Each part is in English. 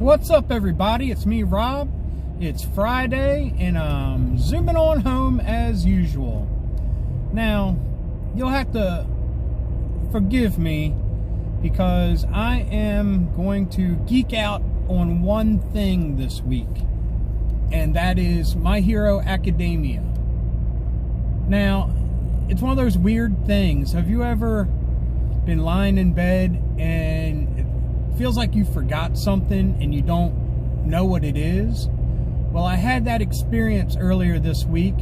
What's up, everybody? It's me, Rob. It's Friday, and I'm zooming on home as usual. Now, you'll have to forgive me because I am going to geek out on one thing this week, and that is My Hero Academia. Now, it's one of those weird things. Have you ever been lying in bed and it feels like you forgot something and you don't know what it is? Well, I had that experience earlier this week,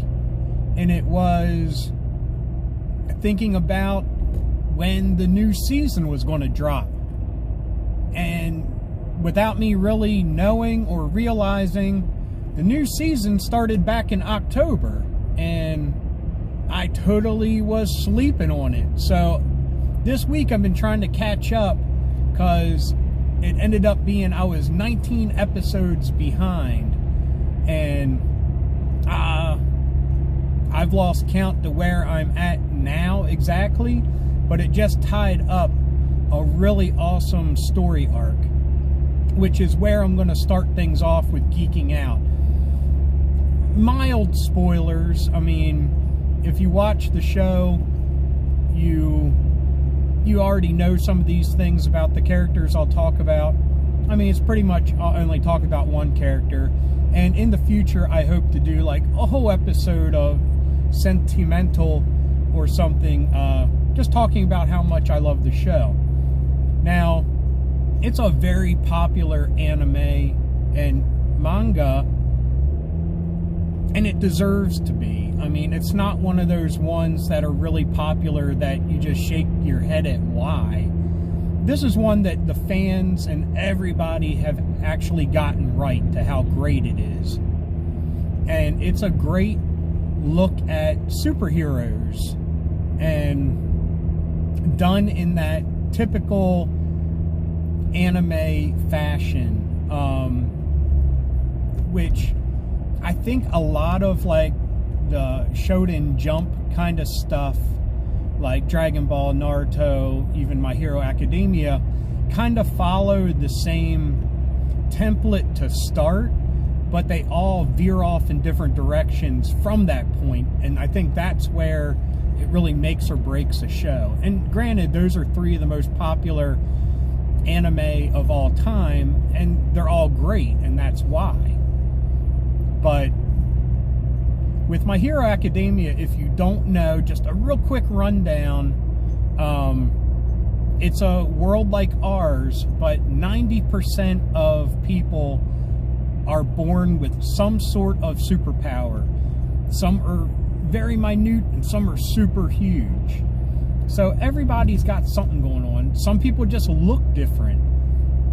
and it was thinking about when the new season was going to drop. And without me really knowing or realizing, the new season started back in October, and I totally was sleeping on it. So this week I've been trying to catch up because it ended up being I was 19 episodes behind, and I've lost count to where I'm at now exactly, but it just tied up a really awesome story arc, which is where I'm going to start things off with geeking out. Mild spoilers. I mean, if you watch the show, you already know some of these things about the characters I'll talk about. I mean, it's pretty much I'll only talk about one character, and in the future I hope to do like a whole episode of Sentimental or something, just talking about how much I love the show. Now, it's a very popular anime and manga, and it deserves to be. I mean, it's not one of those ones that are really popular that you just shake your head at why. This is one that the fans and everybody have actually gotten right to how great it is. And it's a great look at superheroes, and done in that typical anime fashion, which I think a lot of like the Shonen Jump kind of stuff, like Dragon Ball, Naruto, even My Hero Academia, kind of followed the same template to start, but they all veer off in different directions from that point, and I think that's where it really makes or breaks a show. And granted, those are three of the most popular anime of all time, and they're all great, and that's why. But with My Hero Academia, if you don't know, just a real quick rundown, it's a world like ours, but 90% of people are born with some sort of superpower. Some are very minute and some are super huge. So everybody's got something going on. Some people just look different,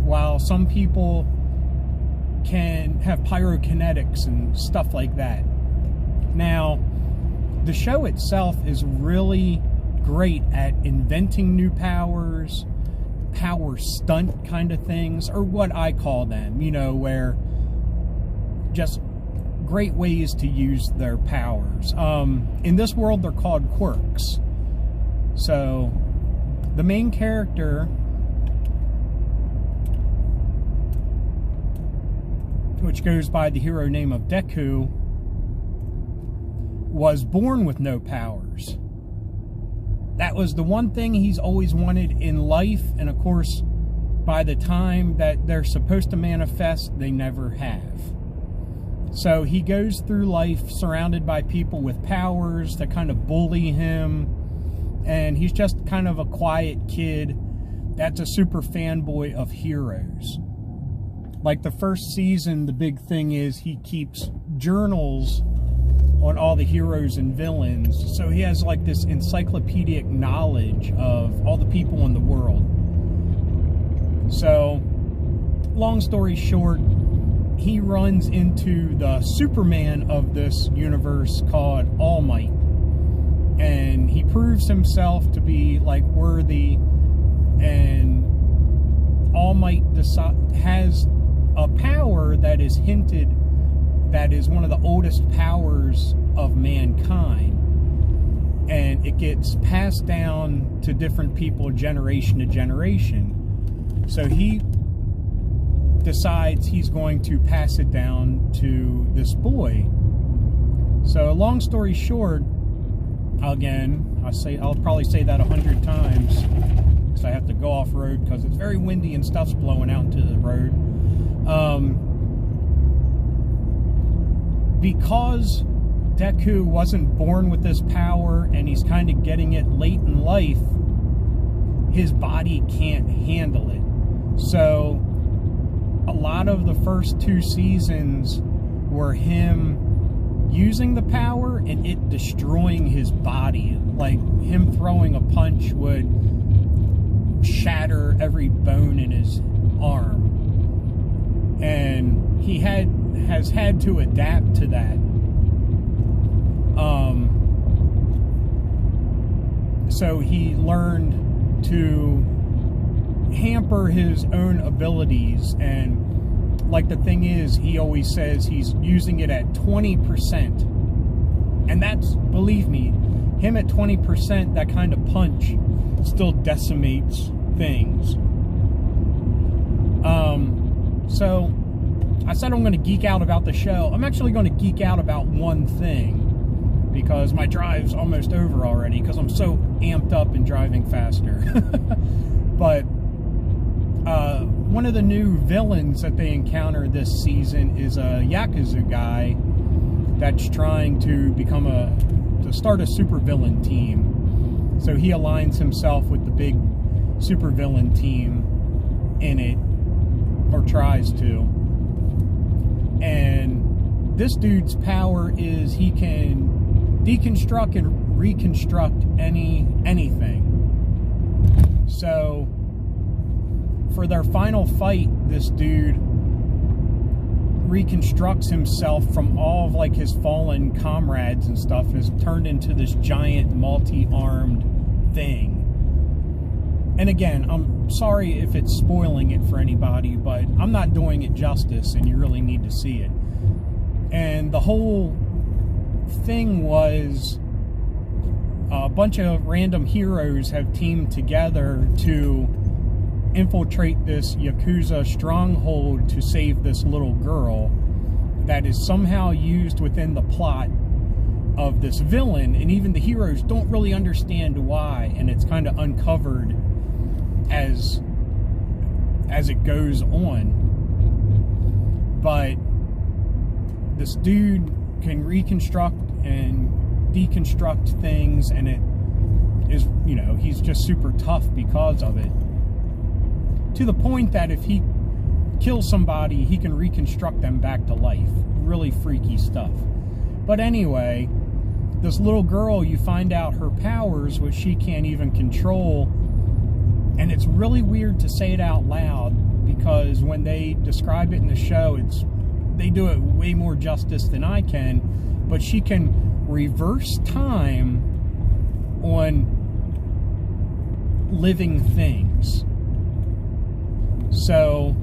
while some people can have pyrokinetics and stuff like that. Now, the show itself is really great at inventing new powers, power stunt kind of things, or what I call them, you know, where just great ways to use their powers. In this world, they're called quirks. So, the main character, which goes by the hero name of Deku, was born with no powers. That was the one thing he's always wanted in life, and of course, by the time that they're supposed to manifest, they never have. So he goes through life surrounded by people with powers that kind of bully him, and he's just kind of a quiet kid that's a super fanboy of heroes. Like the first season, the big thing is he keeps journals on all the heroes and villains, so he has like this encyclopedic knowledge of all the people in the world. So, long story short, he runs into the Superman of this universe called All Might, and he proves himself to be like worthy, and All Might has a power that is hinted that is one of the oldest powers of mankind, and it gets passed down to different people generation to generation. So he decides he's going to pass it down to this boy. So long story short, again, I'll probably say that 100 times because I have to go off road because it's very windy and stuff's blowing out into the road. Because Deku wasn't born with this power and he's kind of getting it late in life, his body can't handle it. So a lot of the first 2 seasons were him using the power and it destroying his body. Like him throwing a punch would shatter every bone in his arm. And he has had to adapt to that. So he learned to hamper his own abilities, and like the thing is, he always says he's using it at 20%, and that's, believe me, him at 20%, that kind of punch still decimates things. So I said I'm going to geek out about the show. I'm actually going to geek out about one thing, because my drive's almost over already because I'm so amped up and driving faster. But one of the new villains that they encounter this season is a Yakuza guy that's trying to start a supervillain team. So he aligns himself with the big supervillain team in it, or tries to. And this dude's power is he can deconstruct and reconstruct anything. So for their final fight, this dude reconstructs himself from all of like his fallen comrades and stuff, and is turned into this giant multi-armed thing. And again, I'm sorry if it's spoiling it for anybody, but I'm not doing it justice, and you really need to see it. And the whole thing was a bunch of random heroes have teamed together to infiltrate this Yakuza stronghold to save this little girl that is somehow used within the plot of this villain, and even the heroes don't really understand why, and it's kind of uncovered as it goes on. But this dude can reconstruct and deconstruct things, and it is, you know, he's just super tough because of it, to the point that if he kills somebody, he can reconstruct them back to life. Really freaky stuff. But anyway, this little girl, you find out her powers, which she can't even control. And it's really weird to say it out loud, because when they describe it in the show, they do it way more justice than I can. But she can reverse time on living things. So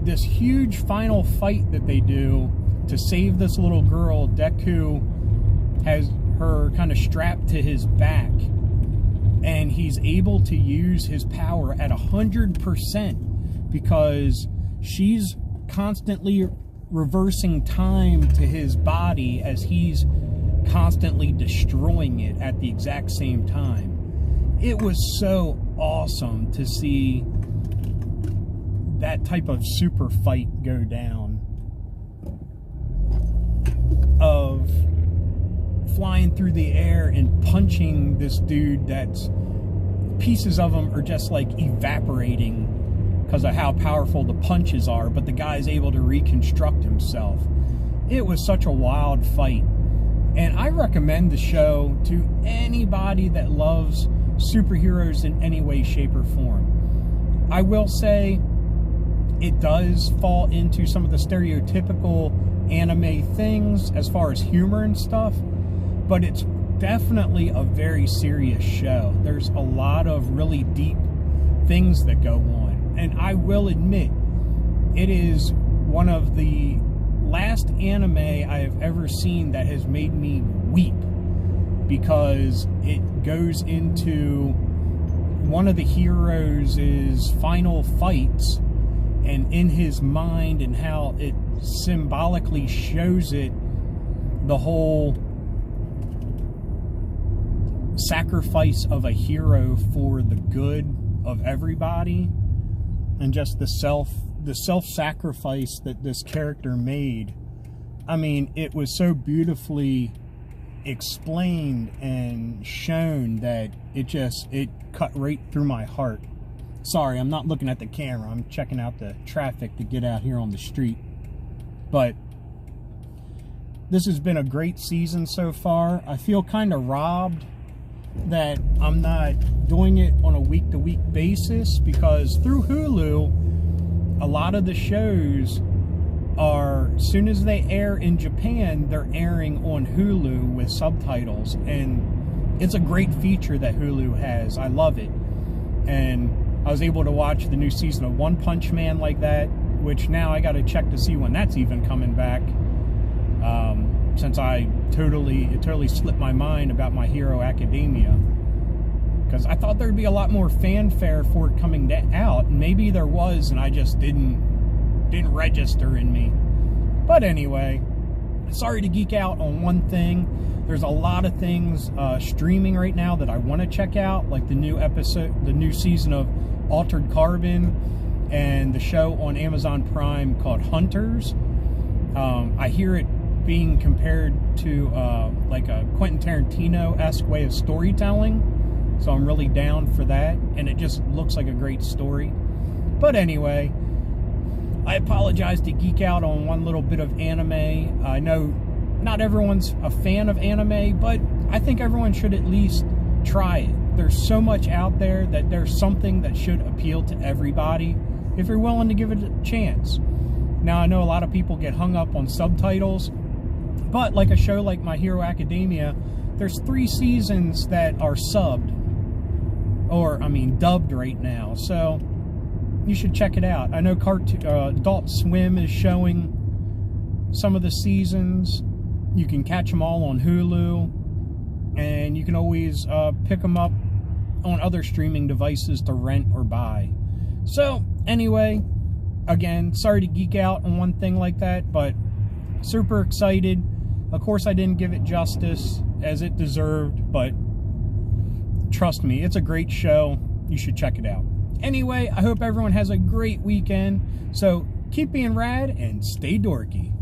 this huge final fight that they do to save this little girl, Deku has her kind of strapped to his back, and he's able to use his power at 100% because she's constantly reversing time to his body as he's constantly destroying it at the exact same time. It was so awesome to see that type of super fight go down, of flying through the air and punching this dude that's pieces of him are just like evaporating because of how powerful the punches are, but the guy's able to reconstruct himself. It was such a wild fight, and I recommend the show to anybody that loves superheroes in any way, shape, or form. I will say it does fall into some of the stereotypical anime things as far as humor and stuff, but it's definitely a very serious show. There's a lot of really deep things that go on, and I will admit it is one of the last anime I have ever seen that has made me weep, because it goes into one of the heroes' final fights, and in his mind, and how it symbolically shows it, the whole sacrifice of a hero for the good of everybody, and just the self-sacrifice that this character made. I mean, it was so beautifully explained and shown that it cut right through my heart. Sorry, I'm not looking at the camera. I'm checking out the traffic to get out here on the street. But this has been a great season so far. I feel kind of robbed that I'm not doing it on a week-to-week basis, because through Hulu, a lot of the shows are, as soon as they air in Japan, they're airing on Hulu with subtitles, and it's a great feature that Hulu has. I love it. And I was able to watch the new season of One Punch Man like that, which now I got to check to see when that's even coming back, since it totally slipped my mind about My Hero Academia, because I thought there'd be a lot more fanfare for it coming out. Maybe there was, and I just didn't register in me. But anyway, sorry to geek out on one thing. There's a lot of things streaming right now that I want to check out, like the new season of Altered Carbon, and the show on Amazon Prime called Hunters. I hear it being compared to like a Quentin Tarantino-esque way of storytelling, so I'm really down for that, and it just looks like a great story. But anyway, I apologize to geek out on one little bit of anime. I know not everyone's a fan of anime, but I think everyone should at least try it. There's so much out there that there's something that should appeal to everybody if you're willing to give it a chance. Now, I know a lot of people get hung up on subtitles, but like a show like My Hero Academia, there's 3 seasons that are subbed, or I mean dubbed right now, so you should check it out. I know Adult Swim is showing some of the seasons. You can catch them all on Hulu, and you can always pick them up on other streaming devices to rent or buy. So anyway, again, sorry to geek out on one thing like that, but super excited. Of course, I didn't give it justice as it deserved, but trust me, it's a great show. You should check it out. Anyway, I hope everyone has a great weekend. So keep being rad and stay dorky.